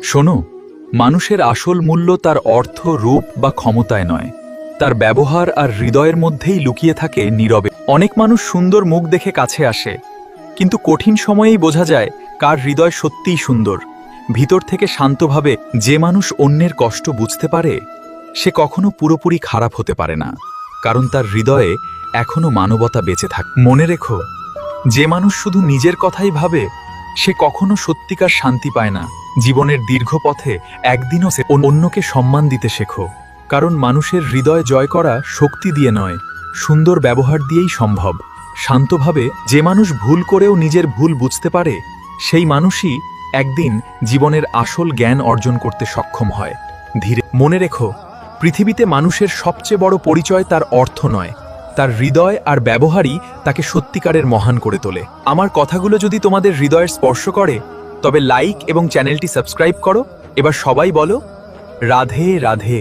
শোনো, মানুষের আসল মূল্য তার অর্থ, রূপ বা ক্ষমতায় নয়, তার ব্যবহার আর হৃদয়ের মধ্যেই লুকিয়ে থাকে নীরবে। অনেক মানুষ সুন্দর মুখ দেখে কাছে আসে, কিন্তু কঠিন সময়েই বোঝা যায় কার হৃদয় সত্যিই সুন্দর। ভিতর থেকে শান্তভাবে যে মানুষ অন্যের কষ্ট বুঝতে পারে, সে কখনো পুরোপুরি খারাপ হতে পারে না, কারণ তার হৃদয়ে এখনো মানবতা বেঁচে থাকে। মনে রেখো, যে মানুষ শুধু নিজের কথাই ভাবে, সে কখনো সত্যিকার শান্তি পায় না। জীবনের দীর্ঘ পথে একদিনও সে অন্যকে সম্মান দিতে শেখো, কারণ মানুষের হৃদয় জয় করা শক্তি দিয়ে নয়, সুন্দর ব্যবহার দিয়েই সম্ভব। শান্তভাবে যে মানুষ ভুল করেও নিজের ভুল বুঝতে পারে, সেই মানুষই একদিন জীবনের আসল জ্ঞান অর্জন করতে সক্ষম হয়। ধীরে মনে রেখো, পৃথিবীতে মানুষের সবচেয়ে বড় পরিচয় তার অর্থ নয়, তার হৃদয় আর ব্যবহারই তাকে সত্যিকারের মহান করে তোলে। আমার কথাগুলো যদি তোমাদের হৃদয়ের স্পর্শ করে, তবে লাইক এবং চ্যানেলটি সাবস্ক্রাইব করো। এবার সবাই বলো, রাধে রাধে।